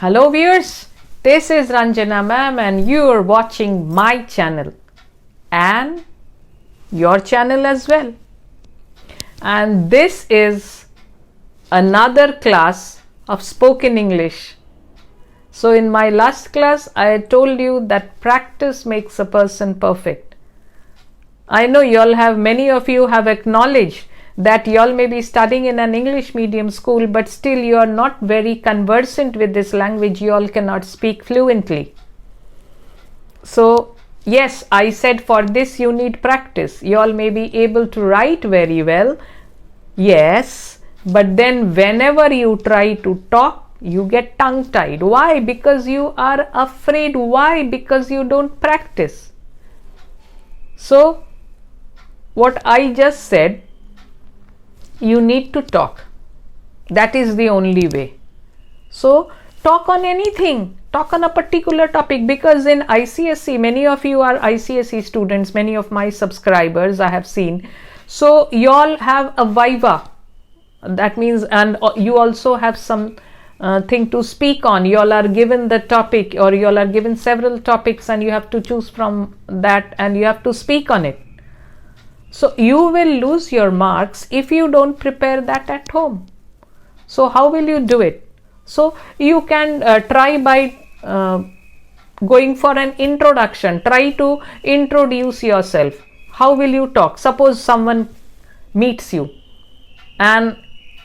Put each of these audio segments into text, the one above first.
Hello viewers, this is Ranjana ma'am and you are watching my channel and your channel as well. And this is another class of spoken English. So in my last class I told you that practice makes a person perfect. I know many of you have acknowledged that y'all may be studying in an English medium school, but still you are not very conversant with this language. You all cannot speak fluently. So yes, I said for this you need practice. You all may be able to write very well. Yes, but then whenever you try to talk, you get tongue-tied. Why? Because you are afraid. Why? Because you don't practice. So what I just said, you need to talk. That is the only way. So talk on anything, talk on a particular topic, because in ICSE, many of you are ICSE students, many of my subscribers I have seen. So you all have a viva, that means, and you also have some thing to speak on. You all are given the topic, or you all are given several topics and you have to choose from that and you have to speak on it. So you will lose your marks if you don't prepare that at home. So how will you do it? So you can try by going for an introduction. Try to introduce yourself. How will you talk? Suppose someone meets you and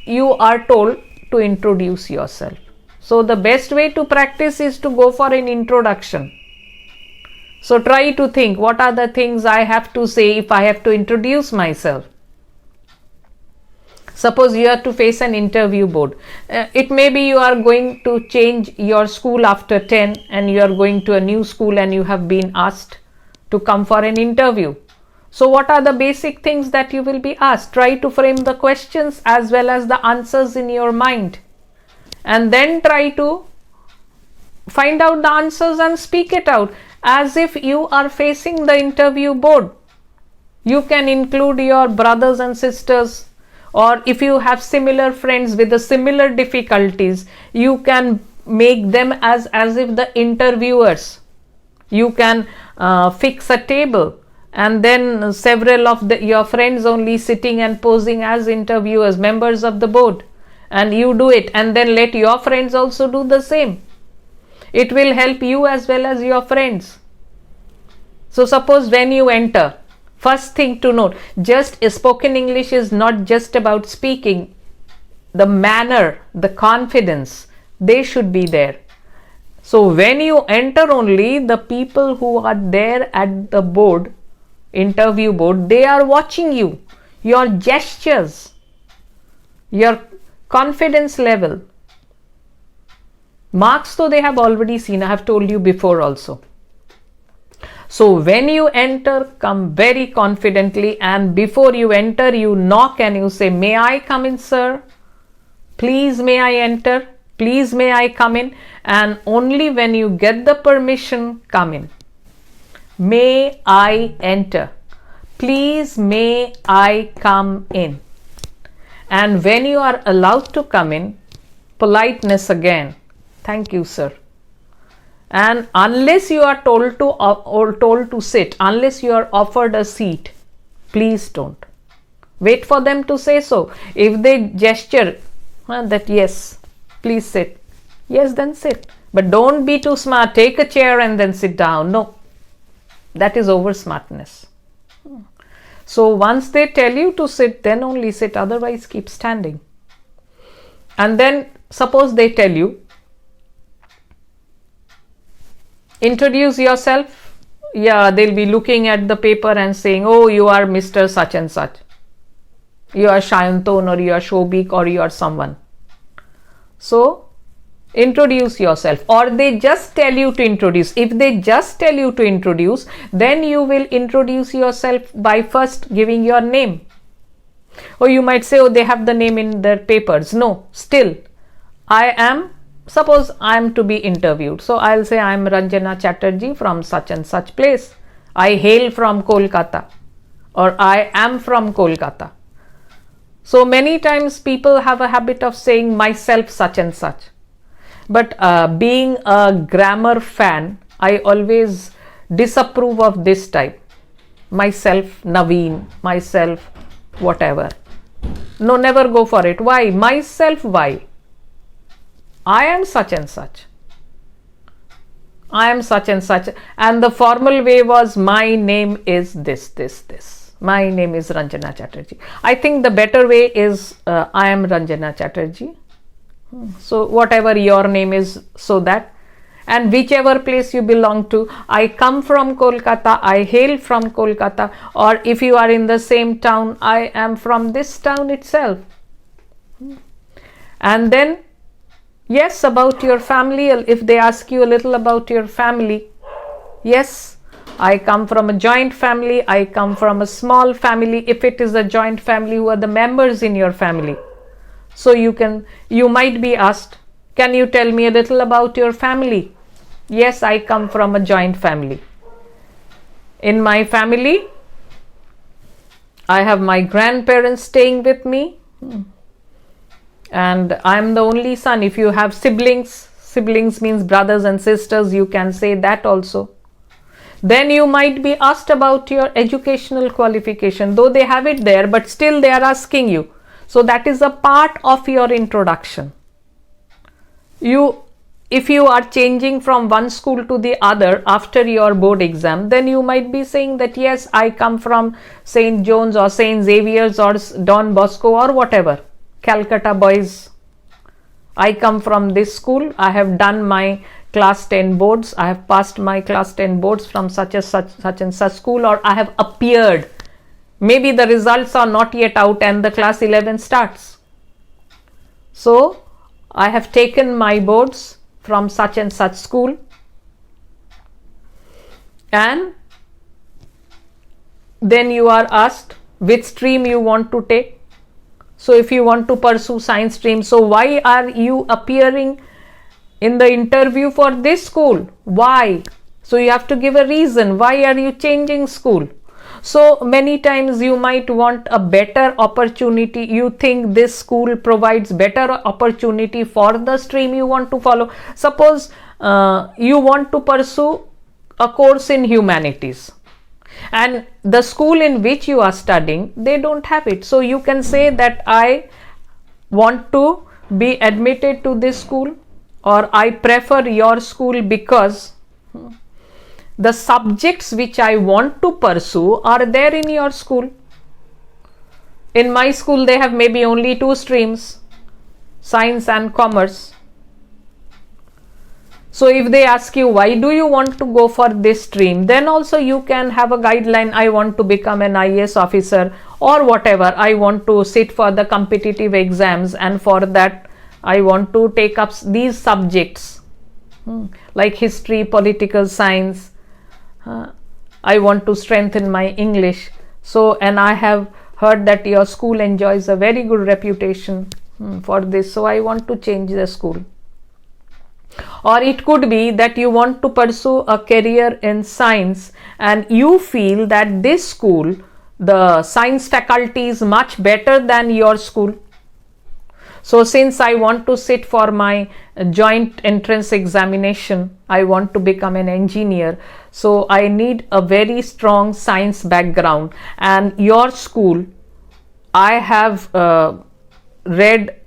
you are told to introduce yourself. So the best way to practice is to go for an introduction. So try to think, what are the things I have to say if I have to introduce myself. Suppose you have to face an interview board. It may be you are going to change your school after 10 and you are going to a new school and you have been asked to come for an interview. So what are the basic things that you will be asked? Try to frame the questions as well as the answers in your mind. And then try to find out the answers and speak it out as if you are facing the interview board. You can include your brothers and sisters, or if you have similar friends with the similar difficulties, you can make them as if the interviewers. You can fix a table and then several of your friends only sitting and posing as interviewers, members of the board, and you do it, and then let your friends also do the same. It will help you as well as your friends. So suppose when you enter, first thing to note, just spoken English is not just about speaking. The manner, the confidence, they should be there. So when you enter only, the people who are there at the board, interview board, they are watching you, your gestures, your confidence level. Marks though they have already seen, I have told you before also. So when you enter, come very confidently, and before you enter, you knock and you say, "May I come in, sir? Please may I enter? Please may I come in?" And only when you get the permission, come in. May I enter? Please may I come in? And when you are allowed to come in, politeness again. "Thank you, sir." And unless you are told to sit, unless you are offered a seat, please don't. Wait for them to say so. If they gesture that yes, please sit, yes, then sit. But don't be too smart. Take a chair and then sit down. No, that is over smartness. So once they tell you to sit, then only sit. Otherwise, keep standing. And then suppose they tell you, introduce yourself. Yeah, they'll be looking at the paper and saying, "Oh, you are Mr. such and such. You are Shayanton, or you are Shobik, or you are someone." So introduce yourself. Or they just tell you to introduce. If they just tell you to introduce, then you will introduce yourself by first giving your name. Or you might say, "Oh, they have the name in their papers." No, still, suppose I am to be interviewed. So I'll say, "I am Ranjana Chatterjee from such and such place. I hail from Kolkata," or "I am from Kolkata." So many times people have a habit of saying myself such and such. But being a grammar fan, I always disapprove of this type. Myself, Naveen, myself, whatever. No, never go for it. Why? Myself, why? I am such and such. I am such and such. And the formal way was, my name is this. My name is Ranjana Chatterjee. I think the better way is, I am Ranjana Chatterjee. So whatever your name is, so that, and whichever place you belong to, I come from Kolkata, I hail from Kolkata, or if you are in the same town, I am from this town itself. And then, yes, about your family, if they ask you a little about your family, yes, I come from a joint family, I come from a small family. If it is a joint family, who are the members in your family? So you might be asked, can you tell me a little about your family? Yes, I come from a joint family. In my family, I have my grandparents staying with me, and I am the only son. If you have siblings means brothers and sisters, you can say that also. Then you might be asked about your educational qualification, though they have it there, but still they are asking you. So that is a part of your introduction. If you are changing from one school to the other after your board exam, then you might be saying that, yes, I come from St. John's or St. Xavier's or Don Bosco or whatever, Calcutta Boys. I come from this school. I have done my class 10 boards. I have passed my class 10 boards from such and such school, or I have appeared. Maybe the results are not yet out and the class 11 starts. So I have taken my boards from such and such school, and then you are asked which stream you want to take. So if you want to pursue science stream, so why are you appearing in the interview for this school? Why? So you have to give a reason. Why are you changing school? So many times you might want a better opportunity. You think this school provides better opportunity for the stream you want to follow. Suppose you want to pursue a course in humanities, and the school in which you are studying, they don't have it. So you can say that I want to be admitted to this school, or I prefer your school because the subjects which I want to pursue are there in your school. In my school, they have maybe only 2 streams, science and commerce. So if they ask you, why do you want to go for this stream, then also you can have a guideline. I want to become an IAS officer, or whatever. I want to sit for the competitive exams, and for that I want to take up these subjects like history, political science. I want to strengthen my English. So, and I have heard that your school enjoys a very good reputation for this. So I want to change the school. Or it could be that you want to pursue a career in science, and you feel that this school, the science faculty is much better than your school. So since I want to sit for my joint entrance examination, I want to become an engineer. So I need a very strong science background, and your school, I have read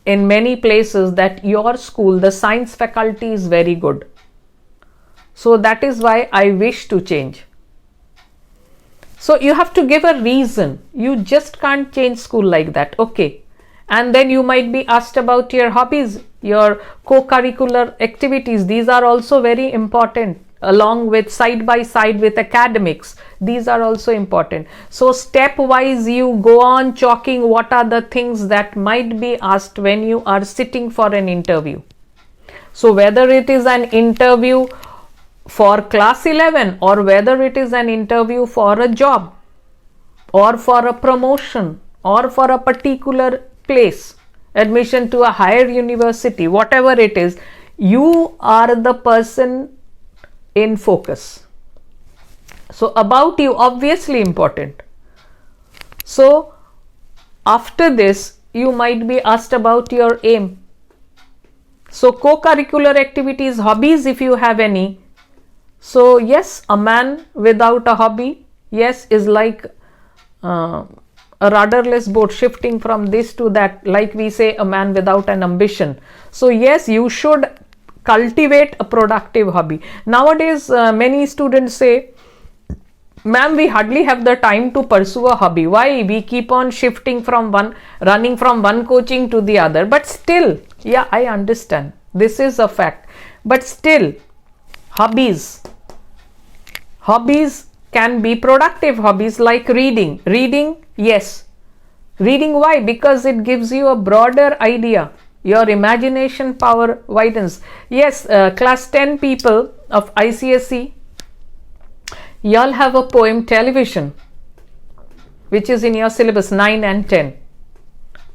in many places that your school, the science faculty is very good. So that is why I wish to change. So you have to give a reason. You just can't change school like that. Okay. And then you might be asked about your hobbies, your co-curricular activities. These are also very important, along with side by side with academics. These are also important. So stepwise you go on chalking what are the things that might be asked when you are sitting for an interview. So whether it is an interview for class 11, or whether it is an interview for a job, or for a promotion, or for a particular place, admission to a higher university, whatever it is, you are the person in focus. So about you, obviously important. So after this you might be asked about your aim. So co-curricular activities, hobbies if you have any. So yes, a man without a hobby, yes, is like a rudderless boat shifting from this to that, like we say a man without an ambition. So yes, you should cultivate a productive hobby. Nowadays many students say, ma'am, we hardly have the time to pursue a hobby. Why? We keep on shifting from running from one coaching to the other. But still, yeah, I understand, this is a fact, but still hobbies can be productive hobbies, like reading. Yes, reading. Why? Because it gives you a broader idea, your imagination power widens. Yes, class 10 people of ICSE, y'all have a poem Television, which is in your syllabus 9 and 10,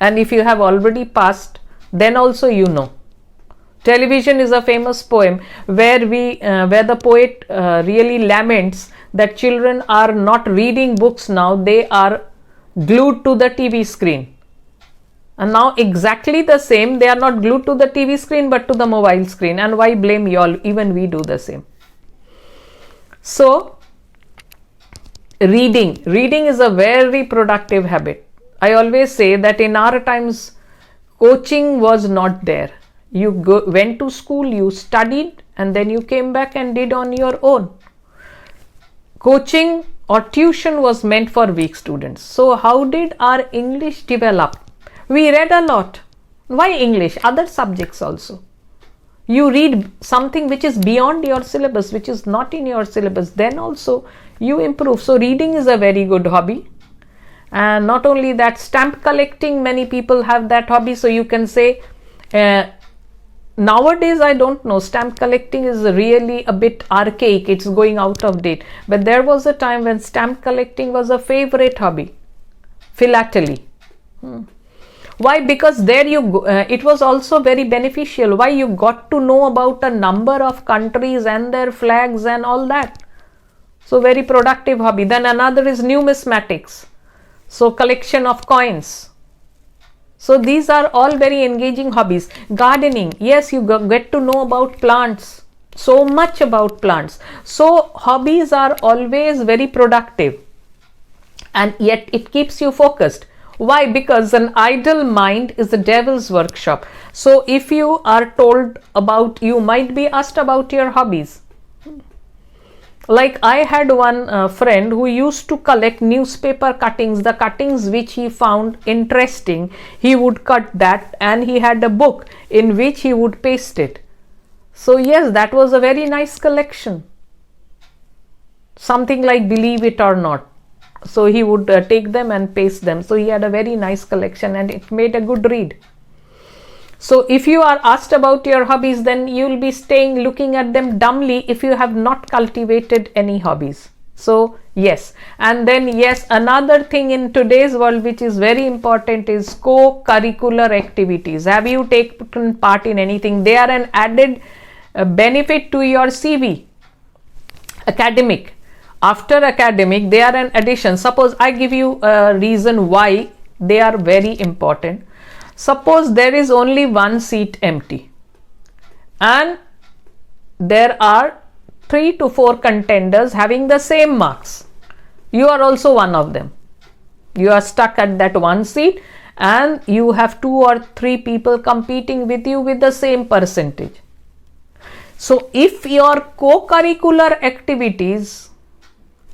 and if you have already passed, then also you know. Television is a famous poem where the poet really laments that children are not reading books now, they are glued to the TV screen. And now exactly the same, they are not glued to the TV screen but to the mobile screen. And why blame y'all? Even we do the same. So reading is a very productive habit. I always say that in our times coaching was not there. You went to school, you studied, and then you came back and did on your own. Coaching or tuition was meant for weak students. So how did our English develop? We read a lot. Why English? Other subjects also. You read something which is beyond your syllabus, which is not in your syllabus, then also you improve. So reading is a very good hobby. And not only that, stamp collecting, many people have that hobby. So you can say, nowadays I don't know, stamp collecting is really a bit archaic, it's going out of date, but there was a time when stamp collecting was a favorite hobby. Philately. Why? Because there it was also very beneficial. Why? You got to know about a number of countries and their flags and all that. So very productive hobby. Then another is numismatics, so collection of coins. So these are all very engaging hobbies. Gardening, yes, you get to know about plants, so much about plants. So hobbies are always very productive, and yet it keeps you focused. Why? Because an idle mind is the devil's workshop. So if you are told about, you might be asked about your hobbies. Like I had one friend who used to collect newspaper cuttings, the cuttings which he found interesting, he would cut that, and he had a book in which he would paste it. So yes, that was a very nice collection. Something like Believe It or Not. So he would take them and paste them. So he had a very nice collection and it made a good read. So if you are asked about your hobbies, then you will be staying looking at them dumbly if you have not cultivated any hobbies. So yes, and then yes, another thing in today's world which is very important is co-curricular activities. Have you taken part in anything? They are an added benefit to your CV. Academic. After academic, they are an addition. Suppose I give you a reason why they are very important. Suppose there is only one seat empty and there are 3 to 4 contenders having the same marks. You are also one of them. You are stuck at that one seat and you have 2 or 3 people competing with you with the same percentage. So if your co-curricular activities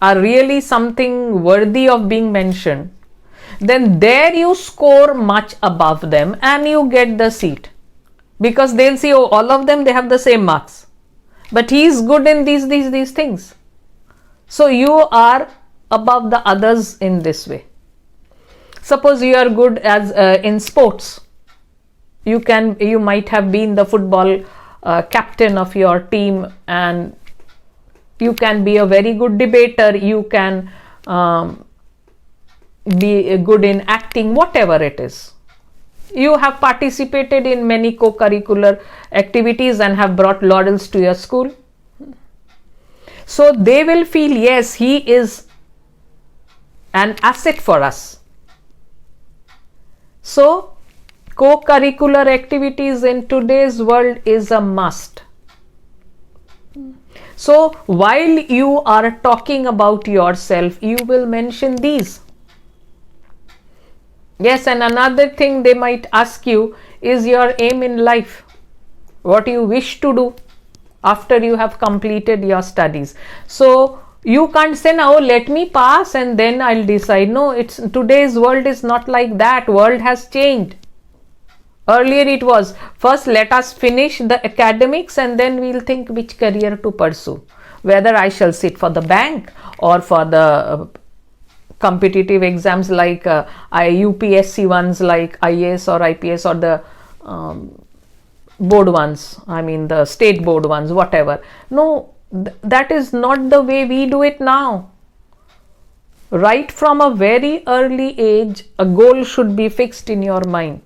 are really something worthy of being mentioned, then there you score much above them and you get the seat, because they'll see, oh, all of them, they have the same marks, but he is good in these things. So you are above the others in this way. Suppose you are good as in sports. You might have been the football captain of your team, and you can be a very good debater. You can be good in acting, whatever it is. You have participated in many co-curricular activities and have brought laurels to your school. So they will feel, yes, he is an asset for us. So Co-curricular activities in today's world is a must. So while you are talking about yourself, you will mention these. Yes, and another thing they might ask you is your aim in life. What you wish to do after you have completed your studies. So you can't say now, let me pass and then I'll decide. No, it's today's world is not like that. World has changed. Earlier it was first let us finish the academics and then we'll think which career to pursue. Whether I shall sit for the bank or for the competitive exams like UPSC ones like IAS or IPS or the board ones, I mean the state board ones, whatever. No, that is not the way we do it now. Right from a very early age, a goal should be fixed in your mind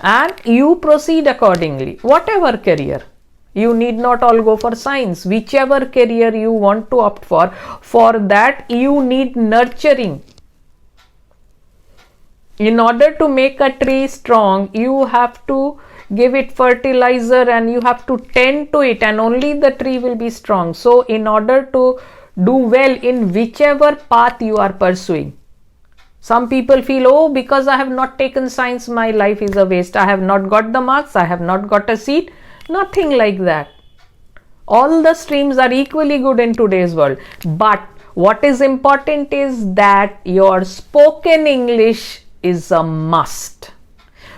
and you proceed accordingly. Whatever career, you need not all go for science. Whichever career you want to opt for that you need nurturing. In order to make a tree strong, you have to give it fertilizer and you have to tend to it, and only the tree will be strong. So in order to do well in whichever path you are pursuing, some people feel, oh, because I have not taken science, my life is a waste. I have not got the marks, I have not got a seat. Nothing like that. All the streams are equally good in today's world. But what is important is that your spoken English is a must.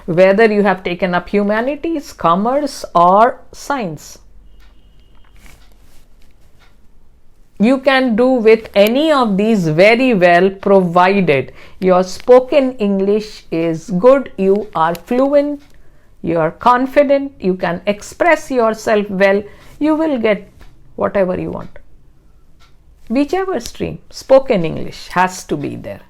Whether you have taken up humanities, commerce or science. You can do with any of these very well, provided your spoken English is good, you are fluent, you are confident, you can express yourself well, you will get whatever you want. Whichever stream, spoken English has to be there.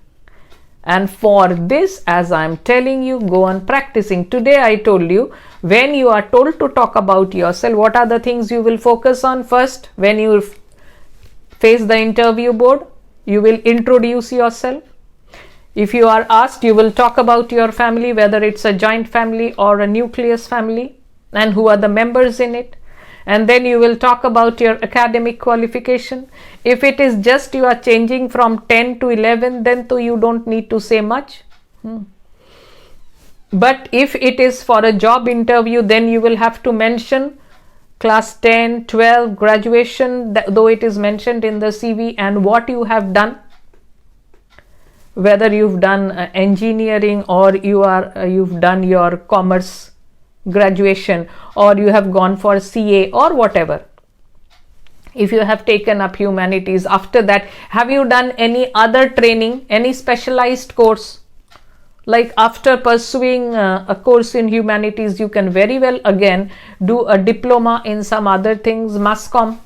And for this, as I am telling you, go on practicing. Today I told you, when you are told to talk about yourself, what are the things you will focus on first? When you face the interview board, you will introduce yourself. If you are asked, you will talk about your family, whether it's a joint family or a nucleus family, and who are the members in it. And then you will talk about your academic qualification. If it is just you are changing from 10 to 11, then you don't need to say much. But if it is for a job interview, then you will have to mention class 10, 12, graduation, though it is mentioned in the CV, and what you have done. Whether you've done engineering or you've done your commerce graduation, or you have gone for CA or whatever. If you have taken up humanities, after that, have you done any other training, any specialized course? Like after pursuing a course in humanities, you can very well again do a diploma in some other things, mass comm.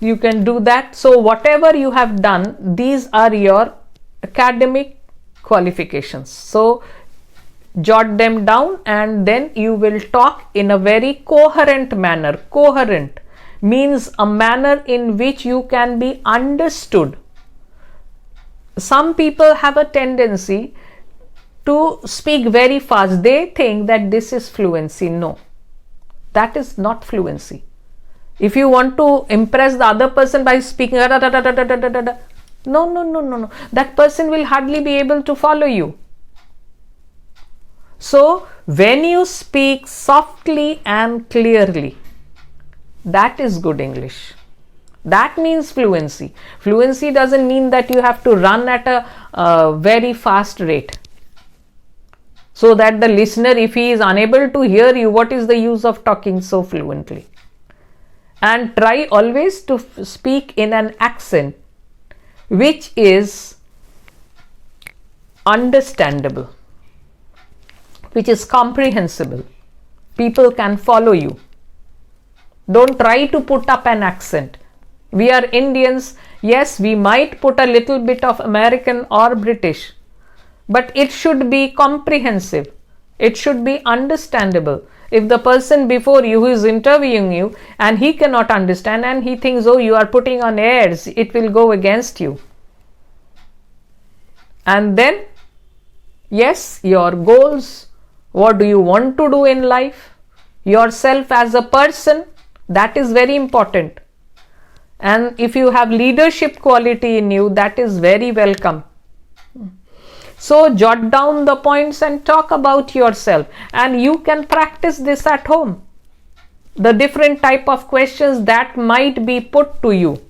You can do that. So whatever you have done, these are your academic qualifications. So jot them down and then you will talk in a very coherent manner. Coherent means a manner in which you can be understood. Some people have a tendency to speak very fast. They think that this is fluency. No, that is not fluency. If you want to impress the other person by speaking no, that person will hardly be able to follow you. So when you speak softly and clearly, that is good English. That means fluency. Fluency doesn't mean that you have to run at a very fast rate, so that the listener, if he is unable to hear you, what is the use of talking so fluently? And try always to speak in an accent which is understandable, which is comprehensible. People can follow you. Don't try to put up an accent. We are Indians. Yes, we might put a little bit of American or British, but it should be comprehensive. It should be understandable. If the person before you who is interviewing you and he cannot understand and he thinks, oh, you are putting on airs, it will go against you. And then Yes, your goals, what do you want to do in life, yourself as a person, that is very important. And if you have leadership quality in you, that is very welcome. So jot down the points and talk about yourself, and you can practice this at home. The different type of questions that might be put to you.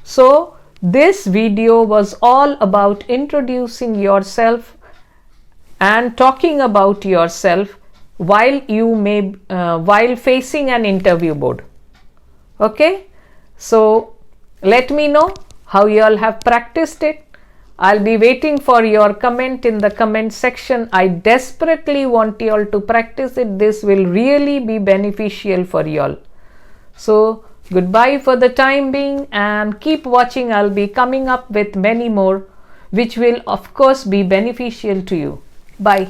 So this video was all about introducing yourself and talking about yourself while while facing an interview board. Okay, so let me know how you all have practiced it. I'll be waiting for your comment in the comment section. I desperately want you all to practice it. This will really be beneficial for you all. So goodbye for the time being, and keep watching. I'll be coming up with many more which will of course be beneficial to you. Bye.